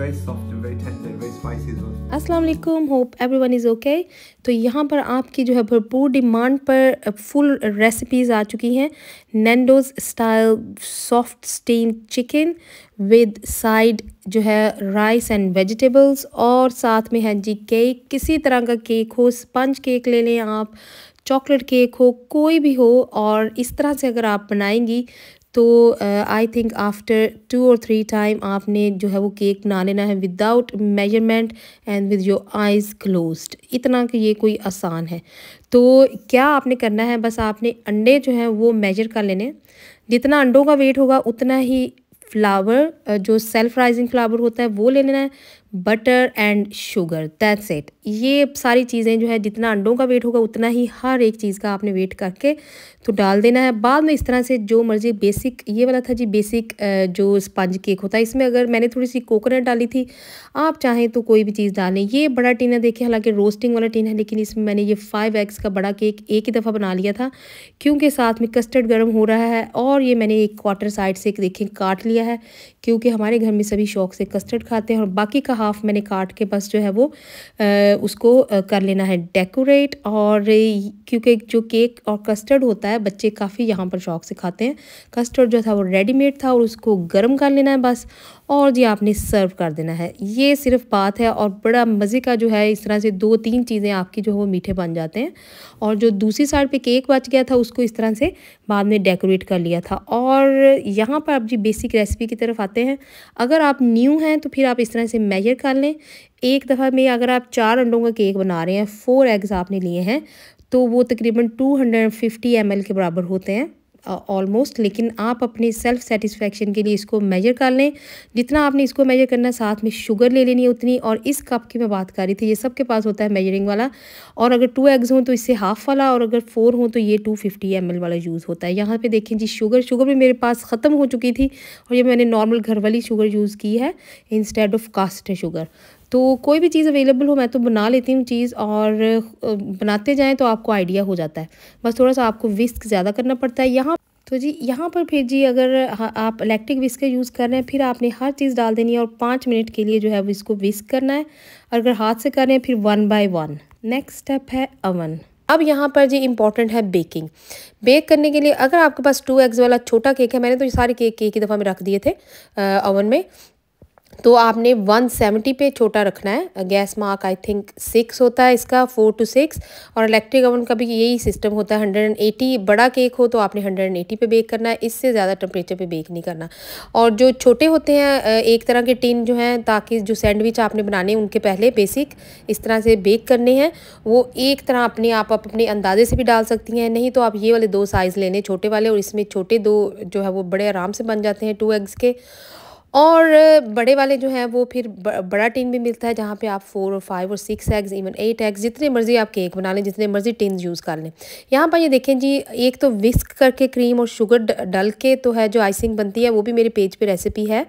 very soft and very tender and very spicy as well. अस्सलाम वालेकुम, hope everyone is okay. तो यहाँ पर आपकी जो है भरपूर डिमांड पर फुल रेसिपीज़ आ चुकी हैं। Nando's style soft steam chicken with side जो है राइस एंड वेजिटेबल्स, और साथ में है जी केक। किसी तरह का केक हो, स्पंज केक ले लें आप, चॉकलेट केक हो, कोई भी हो, और इस तरह से अगर आप बनाएंगी तो आई थिंक आफ्टर 2 और 3 टाइम आपने जो है वो केक बना लेना है without measurement and with your eyes closed. इतना कि ये कोई आसान है। तो क्या आपने करना है, बस आपने अंडे जो हैं वो मेजर कर लेने। जितना अंडों का वेट होगा उतना ही फ्लावर, जो सेल्फ राइजिंग फ्लावर होता है वो ले लेना है, butter and sugar, that's it. ये सारी चीज़ें जो है जितना अंडों का वेट होगा उतना ही हर एक चीज़ का आपने वेट करके तो डाल देना है। बाद में इस तरह से जो मर्जी बेसिक, ये वाला था जी बेसिक जो स्पंज केक होता है, इसमें अगर मैंने थोड़ी सी कोकोनट डाली थी, आप चाहें तो कोई भी चीज़ डालें। ये बड़ा टीन है, देखिए हालांकि रोस्टिंग वाला टीन है, लेकिन इसमें मैंने ये 5 एग्स का बड़ा केक एक ही दफ़ा बना लिया था क्योंकि साथ में कस्टर्ड गर्म हो रहा है। और ये मैंने एक क्वार्टर साइड से देखें काट लिया है क्योंकि हमारे घर में सभी शौक से कस्टर्ड खाते हैं, और बाकी का हाफ मैंने काट के बस जो है वो उसको कर लेना है डेकोरेट। और क्योंकि जो केक और कस्टर्ड होता है बच्चे काफ़ी यहाँ पर शौक से खाते हैं। कस्टर्ड जो था वो रेडीमेड था और उसको गर्म कर लेना है बस, और जी आपने सर्व कर देना है। ये सिर्फ बात है, और बड़ा मज़े का जो है इस तरह से 2-3 चीज़ें आपकी जो है वो मीठे बन जाते हैं। और जो दूसरी साइड पे केक बच गया था उसको इस तरह से बाद में डेकोरेट कर लिया था। और यहाँ पर अब जी बेसिक रेसिपी की तरफ आते हैं। अगर आप न्यू हैं तो फिर आप इस तरह से मेजर कर लें। एक दफ़ा में अगर आप 4 अंडों का केक बना रहे हैं, 4 एग्स आपने लिए हैं, तो वो तकरीबन 250 ml के बराबर होते हैं ऑलमोस्ट। लेकिन आप अपनी सेल्फ सेटिस्फेक्शन के लिए इसको मेजर कर लें। जितना आपने इसको मेजर करना है, साथ में शुगर ले लेनी है उतनी। और इस कप की मैं बात कर रही थी, ये सबके पास होता है मेजरिंग वाला, और अगर 2 एग्स हों तो इससे हाफ़ वाला, और अगर 4 हों तो ये 250 ml वाला यूज़ होता है। यहाँ पे देखें जी शुगर भी मेरे पास ख़त्म हो चुकी थी, और ये मैंने नॉर्मल घर वाली शुगर यूज़ की है इंस्टेड ऑफ कास्ट शुगर। तो कोई भी चीज़ अवेलेबल हो, मैं तो बना लेती हूँ चीज़, और बनाते जाएं तो आपको आइडिया हो जाता है। बस थोड़ा सा आपको विस्क ज़्यादा करना पड़ता है यहाँ। तो जी यहाँ पर फिर जी अगर आप इलेक्ट्रिक विस्क यूज़ कर रहे हैं, फिर आपने हर चीज़ डाल देनी है और 5 मिनट के लिए जो है वो इसको विस्क करना है। अगर हाथ से कर रहे हैं फिर 1 बाय 1। नेक्स्ट स्टेप है अवन। अब यहाँ पर जी इम्पॉर्टेंट है बेकिंग। बेक करने के लिए अगर आपके पास 2 एग्स वाला छोटा केक है, मैंने तो ये सारे केक एक ही दफ़ा में रख दिए थे ओवन में, तो आपने 170 पे छोटा रखना है। गैस मार्क आई थिंक 6 होता है इसका, 4 to 6। और इलेक्ट्रिक ओवन का भी यही सिस्टम होता है। 180 बड़ा केक हो तो आपने 180 पे बेक करना है, इससे ज़्यादा टेम्परेचर पे बेक नहीं करना। और जो छोटे होते हैं एक तरह के टिन जो हैं, ताकि जो सैंडविच आपने बनाने उनके पहले बेसिक इस तरह से बेक करने हैं, वो एक तरह आप अपने अंदाजे से भी डाल सकती हैं। नहीं तो आप ये वाले 2 साइज़ लेने छोटे वाले, और इसमें छोटे 2 जो है वो बड़े आराम से बन जाते हैं 2 एग्स के। और बड़े वाले जो हैं वो फिर बड़ा टिन भी मिलता है जहाँ पे आप 4 और 5 और 6 एग्स, इवन 8 एग्स, जितने मर्जी आप केक बना लें, जितने मर्जी टिन यूज़ कर लें। यहाँ पर ये देखें जी, एक तो विस्क करके क्रीम और शुगर डल के तो है जो आइसिंग बनती है, वो भी मेरे पेज पे रेसिपी है,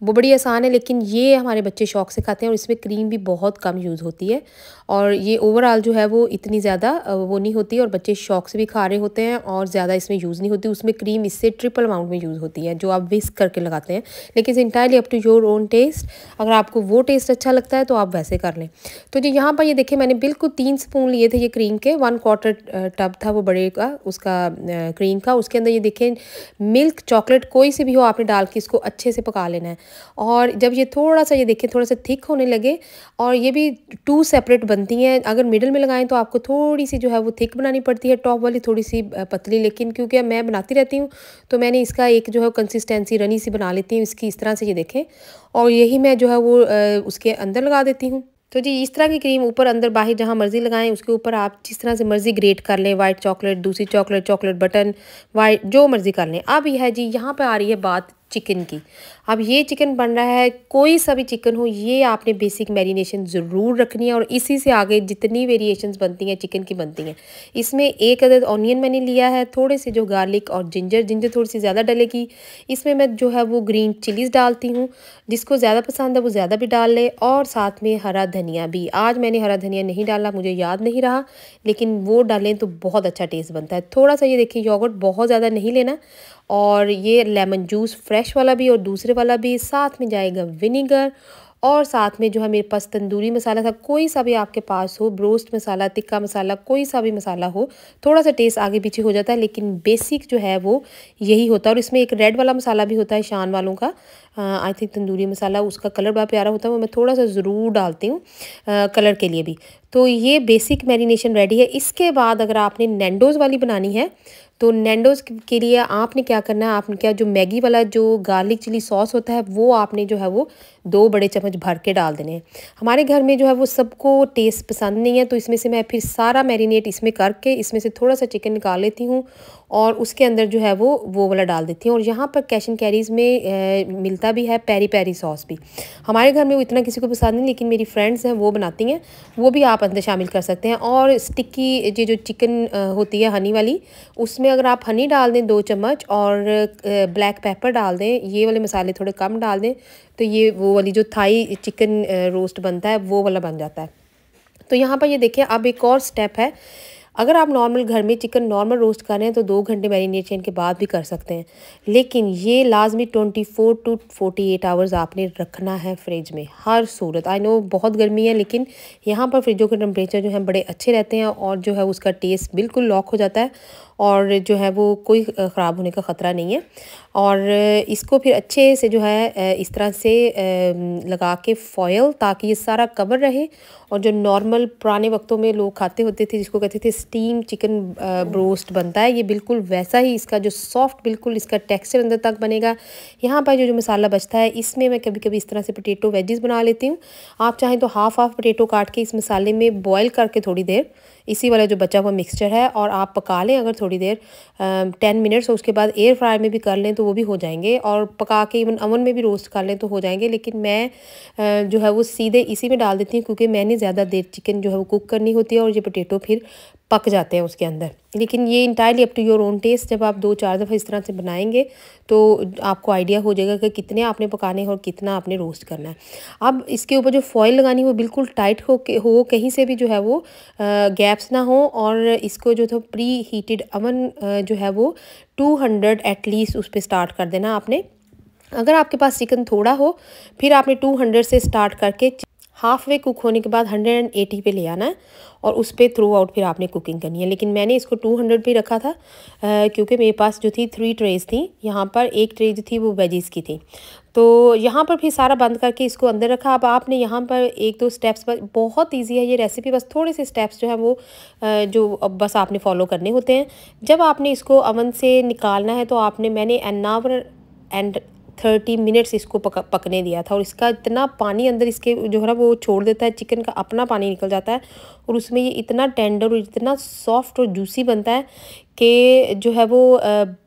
वो बड़ी आसान है। लेकिन ये हमारे बच्चे शौक से खाते हैं, और इसमें क्रीम भी बहुत कम यूज़ होती है, और ये ओवरऑल जो है वो इतनी ज़्यादा वो नहीं होती, और बच्चे शौक से भी खा रहे होते हैं, और ज़्यादा इसमें यूज़ नहीं होती। उसमें क्रीम इससे ट्रिपल अमाउंट में यूज़ होती है जो आप विस्क करके लगाते हैं। लेकिन entirely up to your own taste, अगर आपको वो टेस्ट अच्छा लगता है तो आप वैसे कर लें। तो जी यहाँ पर ये देखें, मैंने बिल्कुल 3 स्पून लिए थे ये क्रीम के, 1/4 टब था वो बड़े का उसका क्रीम का। उसके अंदर ये देखें मिल्क चॉकलेट कोई सी भी हो आपने डाल के इसको अच्छे से पका लेना है। और जब ये थोड़ा सा ये देखें थोड़ा सा थिक होने लगे, और ये भी 2 सेपरेट बनती हैं, अगर मिडल में लगाएं तो आपको थोड़ी सी जो है वो थिक बनानी पड़ती है, टॉप वाली थोड़ी सी पतली। लेकिन क्योंकि मैं बनाती रहती हूँ तो मैंने इसका एक जो है कंसिस्टेंसी रनी सी बना लेती हूँ इसकी, इस तरह से ये देखें, और यही मैं जो है वो उसके अंदर लगा देती हूँ। तो जी इस तरह की क्रीम ऊपर अंदर बाहर जहाँ मर्जी लगाएं, उसके ऊपर आप जिस तरह से मर्जी ग्रेट कर लें, वाइट चॉकलेट, दूसरी चॉकलेट, चॉकलेट बटन, वाइट, जो मर्जी कर लें। अब यह है जी यहाँ पे आ रही है बात चिकन की। अब ये चिकन बन रहा है, कोई सा भी चिकन हो, ये आपने बेसिक मैरिनेशन ज़रूर रखनी है, और इसी से आगे जितनी वेरिएशंस बनती हैं चिकन की बनती हैं। इसमें 1 अदद ऑनियन मैंने लिया है, थोड़े से जो गार्लिक और जिंजर थोड़ी सी ज़्यादा डलेगी। इसमें मैं जो है वो ग्रीन चिलीज़ डालती हूँ, जिसको ज़्यादा पसंद है वो ज़्यादा भी डाल ले, और साथ में हरा धनिया भी। आज मैंने हरा धनिया नहीं डाला, मुझे याद नहीं रहा, लेकिन वो डालें तो बहुत अच्छा टेस्ट बनता है। थोड़ा सा ये देखिए योगर्ट बहुत ज़्यादा नहीं लेना, और ये लेमन जूस फ्रेश वाला भी और दूसरे वाला भी, साथ में जाएगा विनीगर, और साथ में जो है मेरे पास तंदूरी मसाला था। कोई सा भी आपके पास हो, ब्रोस्ट मसाला, टिक्का मसाला, कोई सा भी मसाला हो, थोड़ा सा टेस्ट आगे पीछे हो जाता है, लेकिन बेसिक जो है वो यही होता है। और इसमें एक रेड वाला मसाला भी होता है शान वालों का, आई थिंक तंदूरी मसाला, उसका कलर बड़ा प्यारा होता है, वो मैं थोड़ा सा ज़रूर डालती हूँ कलर के लिए भी। तो ये बेसिक मैरिनेशन रेडी है। इसके बाद अगर आपने नैंडोज़ वाली बनानी है तो नैंडोज़ के लिए आपने क्या करना है, आपने क्या जो मैगी वाला जो गार्लिक चिली सॉस होता है वो आपने जो है वो 2 बड़े चम्मच भर के डाल देने हैं। हमारे घर में जो है वो सबको टेस्ट पसंद नहीं है, तो इसमें से मैं फिर सारा मैरिनेट इसमें करके इसमें से थोड़ा सा चिकन निकाल लेती हूँ और उसके अंदर जो है वो वाला डाल देती हूँ। और यहाँ पर कैश एंड कैरीज़ में मिलता भी है पेरी पेरी सॉस भी। हमारे घर में वो इतना किसी को पसंद नहीं, लेकिन मेरी फ्रेंड्स हैं वो बनाती हैं, वो भी आप अंदर शामिल कर सकते हैं। और स्टिकी ये जो चिकन होती है हनी वाली, उसमें अगर आप हनी डाल दें 2 चम्मच और ब्लैक पेपर डाल दें, ये वाले मसाले थोड़े कम डाल दें, तो ये वो वाली जो थाई चिकन रोस्ट बनता है वो वाला बन जाता है। तो यहाँ पर ये देखिए अब एक और स्टेप है। अगर आप नॉर्मल घर में चिकन नॉर्मल रोस्ट कर रहे हैं तो 2 घंटे मैरिनेशन के बाद भी कर सकते हैं, लेकिन ये लाजमी 24 to 48 आवर्स आपने रखना है फ्रिज में हर सूरत। आई नो बहुत गर्मी है, लेकिन यहाँ पर फ्रिजों के टेम्परेचर जो है बड़े अच्छे रहते हैं और जो है उसका टेस्ट बिल्कुल लॉक हो जाता है और जो है वो कोई ख़राब होने का ख़तरा नहीं है। और इसको फिर अच्छे से जो है इस तरह से लगा के फॉयल, ताकि ये सारा कवर रहे। और जो नॉर्मल पुराने वक्तों में लोग खाते होते थे जिसको कहते थे स्टीम चिकन ब्रोस्ट बनता है, ये बिल्कुल वैसा ही इसका जो सॉफ्ट बिल्कुल इसका टेक्सचर अंदर तक बनेगा। यहाँ पर जो मसाला बचता है इसमें मैं कभी कभी इस तरह से पोटैटो वेजिस बना लेती हूँ। आप चाहें तो हाफ पोटैटो काट के इस मसाले में बॉयल करके थोड़ी देर इसी वाला जो बचा हुआ मिक्सचर है और आप पका लें अगर थोड़ी देर 10 मिनट्स, और उसके बाद एयर फ्रायर में भी कर लें तो वो भी हो जाएंगे, और पका के इवन ओवन में भी रोस्ट कर लें तो हो जाएंगे। लेकिन मैं जो है वो सीधे इसी में डाल देती हूँ, क्योंकि मैंने ज़्यादा देर चिकन जो है वो कुक करनी होती है और ये पोटैटो फिर पक जाते हैं उसके अंदर। लेकिन ये entirely up to your own taste, जब आप 2-4 दफ़ा इस तरह से बनाएंगे तो आपको आइडिया हो जाएगा कि कितने आपने पकाने हैं और कितना आपने रोस्ट करना है। अब इसके ऊपर जो फॉइल लगानी है वो बिल्कुल टाइट हो कहीं से भी जो है वो गैप्स ना हो। और इसको जो था प्री हीटेड अवन जो है वो 200 एटलीस्ट उस पर स्टार्ट कर देना आपने। अगर आपके पास चिकन थोड़ा हो फिर आपने 200 से स्टार्ट करके हाफ वे कुक होने के बाद 180 पे ले आना है और उस पर थ्रू आउट फिर आपने कुकिंग करनी है। लेकिन मैंने इसको 200 पे रखा था क्योंकि मेरे पास जो थी 3 ट्रेज़ थी। यहाँ पर एक ट्रे जो थी वो वेजीज़ की थी, तो यहाँ पर फिर सारा बंद करके इसको अंदर रखा। अब आपने यहाँ पर 1-2 स्टेप्स पर, बहुत ईजी है ये रेसिपी, बस थोड़े से स्टेप्स जो है वो जो बस आपने फॉलो करने होते हैं। जब आपने इसको अवन से निकालना है तो मैंने एन आवर एंड 30 मिनट्स इसको पकने दिया था। और इसका इतना पानी अंदर इसके जो है ना वो छोड़ देता है, चिकन का अपना पानी निकल जाता है और उसमें ये इतना टेंडर और इतना सॉफ्ट और जूसी बनता है कि जो है वो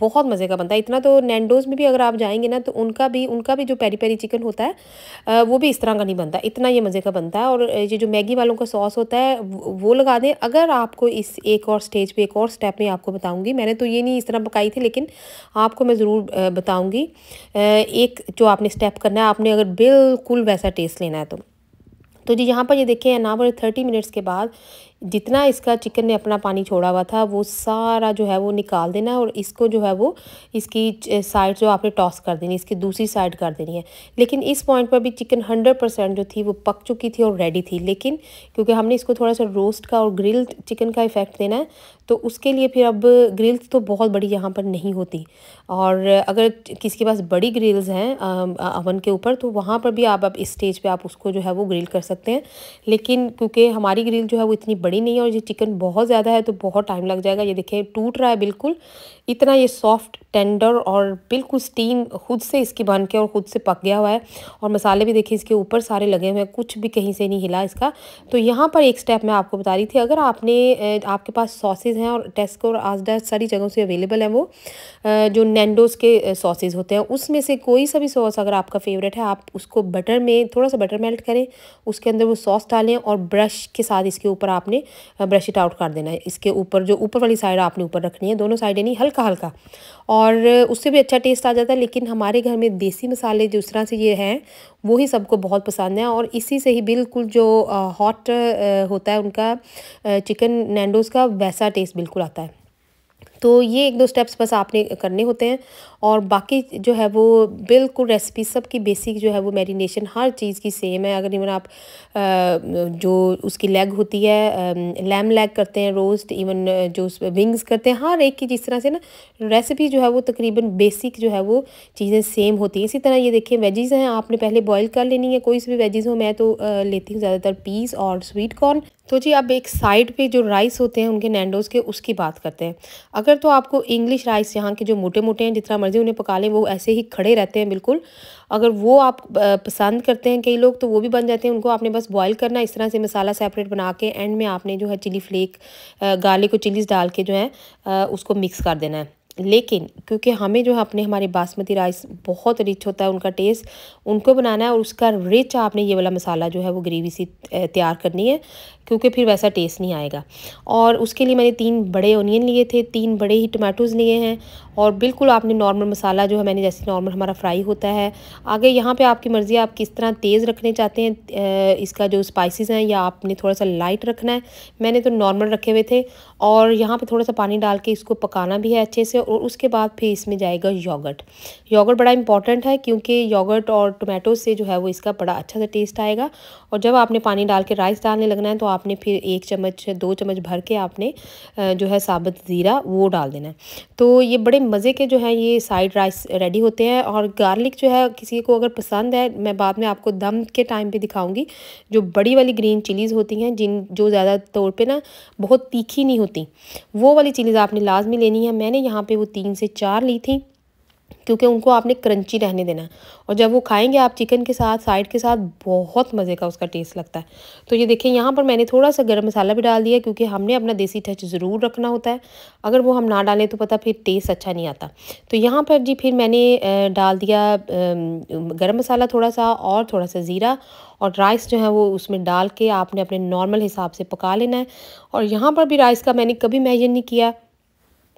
बहुत मज़े का बनता है। इतना तो नैंडोज़ में भी अगर आप जाएंगे ना तो उनका भी जो पेरी पेरी चिकन होता है वो भी इस तरह का नहीं बनता, इतना ये मज़े का बनता है। और ये जो मैगी वालों का सॉस होता है वो लगा दें। अगर आपको इस एक और स्टेज पे एक और स्टेप में आपको बताऊंगी, मैंने तो ये नहीं इस तरह पकाई थी लेकिन आपको मैं ज़रूर बताऊंगी एक जो आपने स्टेप करना है, आपने अगर बिल्कुल वैसा टेस्ट लेना है तो जी यहाँ पर ये देखें एन आवर 30 मिनट्स के बाद जितना इसका चिकन ने अपना पानी छोड़ा हुआ था वो सारा जो है वो निकाल देना है और इसको जो है वो इसकी साइड जो आपने टॉस कर देनी, इसकी दूसरी साइड कर देनी है। लेकिन इस पॉइंट पर भी चिकन 100% जो थी वो पक चुकी थी और रेडी थी, लेकिन क्योंकि हमने इसको थोड़ा सा रोस्ट का और ग्रिल्ड चिकन का इफेक्ट देना है तो उसके लिए फिर अब ग्रिल्स तो बहुत बड़ी यहाँ पर नहीं होती, और अगर किसी के पास बड़ी ग्रिल्स हैं अवन के ऊपर तो वहाँ पर भी आप इस स्टेज पे आप उसको जो है वो ग्रिल कर सकते हैं। लेकिन क्योंकि हमारी ग्रिल जो है वो इतनी बड़ी नहीं है और ये चिकन बहुत ज़्यादा है तो बहुत टाइम लग जाएगा। ये देखिए टूट रहा है बिल्कुल, इतना ये सॉफ्ट टेंडर और बिल्कुल स्टीम खुद से इसकी बन के और ख़ुद से पक गया हुआ है। और मसाले भी देखिए इसके ऊपर सारे लगे हुए हैं, कुछ भी कहीं से नहीं हिला इसका। तो यहाँ पर एक स्टेप मैं आपको बता रही थी, अगर आपके पास सॉसेज हैं और टेस्को और आजडा सारी जगहों से अवेलेबल है वो जो नैंडोज़ के सॉसेज होते हैं, उसमें से कोई सा भी सॉस अगर आपका फेवरेट है आप उसको बटर में थोड़ा सा बटर मेल्ट करें, उसके अंदर वो सॉस डालें और ब्रश के साथ इसके ऊपर आपने ब्रश इट आउट कर देना है। इसके ऊपर जो ऊपर वाली साइड आपने ऊपर रखनी है, दोनों साइडें नहीं, हल्का हल्का, और उससे भी अच्छा टेस्ट आ जाता है। लेकिन हमारे घर में देसी मसाले जिस तरह से ये हैं वो ही सबको बहुत पसंद है और इसी से ही बिल्कुल जो हॉट होता है उनका चिकन नैंडोज़ का वैसा टेस्ट बिल्कुल आता है। तो ये 1-2 स्टेप्स बस आपने करने होते हैं और बाकी जो है वो बिल्कुल रेसिपी सबकी बेसिक जो है वो मैरिनेशन हर चीज़ की सेम है। अगर इवन आप जो उसकी लेग होती है, लैम लेग करते हैं रोस्ट, इवन जो उस विंग्स करते हैं, हर एक की जिस तरह से ना रेसिपी जो है वो तकरीबन बेसिक जो है वो चीज़ें सेम होती हैं। इसी तरह ये देखिए वेजीज़ हैं, आपने पहले बॉईल कर लेनी है, कोई सी भी वेजीज़ हो। मैं तो लेती हूँ ज़्यादातर पीस और स्वीट कॉर्न। तो जी अब एक साइड पे जो राइस होते हैं उनके नैंडोज़ के, उसकी बात करते हैं। अगर तो आपको इंग्लिश राइस यहाँ के जो मोटे-मोटे हैं, जितना मर्ज़ी उन्हें पका लें, वो ऐसे ही खड़े रहते हैं बिल्कुल। अगर वो आप पसंद करते हैं कई लोग, तो वो भी बन जाते हैं। उनको आपने बस बॉईल करना है, इस तरह से मसाला सेपरेट बना के एंड में आपने जो है चिली फ्लेक, गार्लिक और चिलीज़ डाल के जो है उसको मिक्स कर देना है। लेकिन क्योंकि हमें जो है अपने हमारे बासमती राइस बहुत रिच होता है उनका टेस्ट, उनको बनाना है और उसका रिच आपने ये वाला मसाला जो है वो ग्रेवी सी तैयार करनी है, क्योंकि फिर वैसा टेस्ट नहीं आएगा। और उसके लिए मैंने 3 बड़े ऑनियन लिए थे, 3 बड़े ही टमाटोज़ लिए हैं और बिल्कुल आपने नॉर्मल मसाला जो है मैंने जैसे नॉर्मल हमारा फ्राई होता है। आगे यहाँ पे आपकी मर्ज़ी है, आप किस तरह तेज़ रखने चाहते हैं इसका जो स्पाइसेस हैं, या आपने थोड़ा सा लाइट रखना है। मैंने तो नॉर्मल रखे हुए थे और यहाँ पे थोड़ा सा पानी डाल के इसको पकाना भी है अच्छे से। और उसके बाद फिर इसमें जाएगा योगर्ट। योगर्ट बड़ा इंपॉर्टेंट है क्योंकि योगर्ट और टोमेटो से जो है वो इसका बड़ा अच्छा सा टेस्ट आएगा। और जब आपने पानी डाल के राइस डालने लगना है तो आपने फिर 1 चम्मच 2 चम्मच भर के आपने जो है साबुत ज़ीरा वो डाल देना है। तो ये बड़े मज़े के जो है ये साइड राइस रेडी होते हैं। और गार्लिक जो है किसी को अगर पसंद है, मैं बाद में आपको दम के टाइम पे दिखाऊंगी, जो बड़ी वाली ग्रीन चिलीज़ होती हैं जो ज़्यादा तौर पे ना बहुत तीखी नहीं होती, वो वाली चिलीज़ आपने लाजमी लेनी है। मैंने यहाँ पे वो 3 से 4 ली थी, क्योंकि उनको आपने क्रंची रहने देना है। और जब वो खाएंगे आप चिकन के साथ, साइड के साथ, बहुत मज़े का उसका टेस्ट लगता है। तो ये देखिए यहाँ पर मैंने थोड़ा सा गरम मसाला भी डाल दिया, क्योंकि हमने अपना देसी टच ज़रूर रखना होता है। अगर वो हम ना डालें तो पता फिर टेस्ट अच्छा नहीं आता। तो यहाँ पर जी फिर मैंने डाल दिया गरम मसाला थोड़ा सा और थोड़ा सा ज़ीरा, और राइस जो है वो उसमें डाल के आपने अपने नॉर्मल हिसाब से पका लेना है। और यहाँ पर भी राइस का मैंने कभी मेजर नहीं किया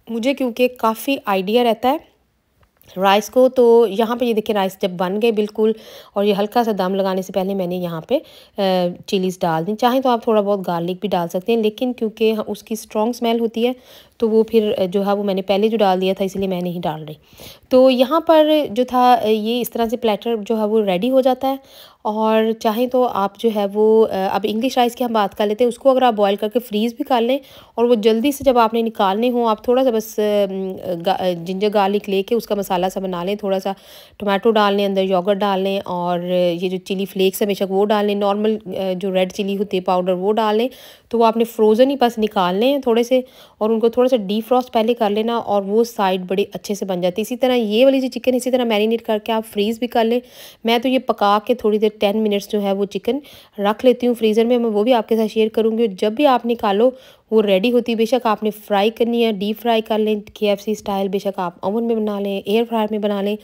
मुझे, क्योंकि काफ़ी आइडिया रहता है राइस को। तो यहाँ पे ये देखिए राइस जब बन गए बिल्कुल, और ये हल्का सा दम लगाने से पहले मैंने यहाँ पे चिलीज़ डाल दी। चाहें तो आप थोड़ा बहुत गार्लिक भी डाल सकते हैं, लेकिन क्योंकि उसकी स्ट्रॉन्ग स्मेल होती है तो वो फिर जो है वो मैंने पहले जो डाल दिया था, इसलिए मैं नहीं डाल रही। तो यहाँ पर जो था ये इस तरह से प्लेटर जो है वो रेडी हो जाता है। और चाहें तो आप जो है वो अब इंग्लिश राइस की हम बात कर लेते हैं। उसको अगर आप बॉईल करके फ्रीज़ भी कर लें, और वो जल्दी से जब आपने निकालने हो, आप थोड़ा सा बस जिंजर गार्लिक लेके उसका मसाला सा बना लें, थोड़ा सा टोमेटो डाल लें, अंदर योगर्ट डाल लें, और ये जो चिली फ्लेक्स है बेशक वो डाल लें, नॉर्मल जो रेड चिली होती है पाउडर वो डाल लें। तो वो आपने फ्रोज़न ही बस निकालने हैं थोड़े से, और उनको थोड़ा सा डीफ्रॉस्ट पहले कर लेना, और वो साइड बड़े अच्छे से बन जाती है। इसी तरह ये वाली जो चिकन इसी तरह मैरिनेट करके आप फ्रीज़ भी कर लें। मैं तो ये पका के थोड़ी देर 10 मिनट्स जो है वो चिकन रख लेती हूँ फ्रीज़र में। मैं वो भी आपके साथ शेयर करूँगी। जब भी आप निकालो वो रेडी होती है। बेशक आपने फ्राई करनी है, डीप फ्राई कर लें KFC स्टाइल, बेशक आप ओवन में बना लें, एयर फ्रायर में बना लें।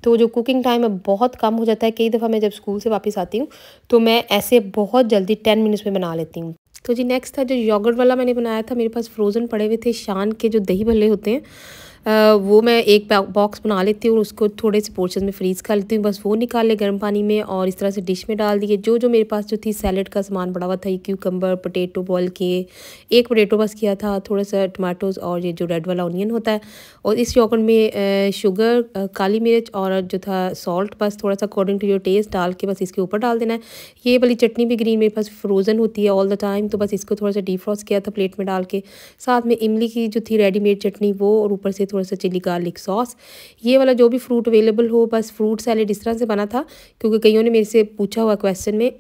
तो जो कुकिंग टाइम है बहुत कम हो जाता है। कई दफ़ा मैं जब स्कूल से वापस आती हूँ तो मैं ऐसे बहुत जल्दी 10 मिनट्स में बना लेती हूँ। तो जी नेक्स्ट था जो योगर्ट वाला मैंने बनाया था, मेरे पास फ्रोज़न पड़े हुए थे शान के जो दही भल्ले होते हैं, वो मैं एक बॉक्स बना लेती हूँ और उसको थोड़े से पोर्शन में फ्रीज़ कर लेती हूँ। बस वो निकाल ले गर्म पानी में और इस तरह से डिश में डाल दिए। जो जो मेरे पास जो थी सैलेड का सामान पड़ा हुआ था, ये क्यूकम्बर, पोटैटो बॉयल किए, एक पोटैटो बस किया था, थोड़ा सा टमाटोज़ और ये जो रेड वाला ऑनियन होता है। और इस योगर्ट में शुगर, काली मिर्च और जो था सॉल्ट, बस थोड़ा सा अकॉर्डिंग टू योर टेस्ट डाल के बस इसके ऊपर डाल देना है। ये वाली चटनी भी ग्रीन मेरे पास फ्रोज़न होती है ऑल द टाइम, तो बस इसको थोड़ा सा डीफ्रॉस्ट किया था प्लेट में डाल के। साथ में इमली की जो थी रेडीमेड चटनी वो, और ऊपर से थोड़ा सा चिली गार्लिक सॉस। ये वाला जो भी फ्रूट अवेलेबल हो, बस फ्रूट सैलेड इस तरह से बना था, क्योंकि कईयों ने मेरे से पूछा हुआ क्वेश्चन में।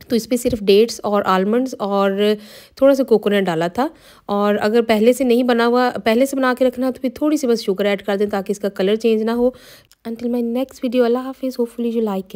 तो इस पर सिर्फ डेट्स और आलमंड्स और थोड़ा सा कोकोनट डाला था। और अगर पहले से नहीं बना हुआ, पहले से बना के रखना, तो फिर थोड़ी सी बस शुगर ऐड कर दें ताकि इसका कलर चेंज ना हो। अंटिल माय नेक्स्ट वीडियो, अल्लाह हाफिज़, होपफुली यू लाइक इट।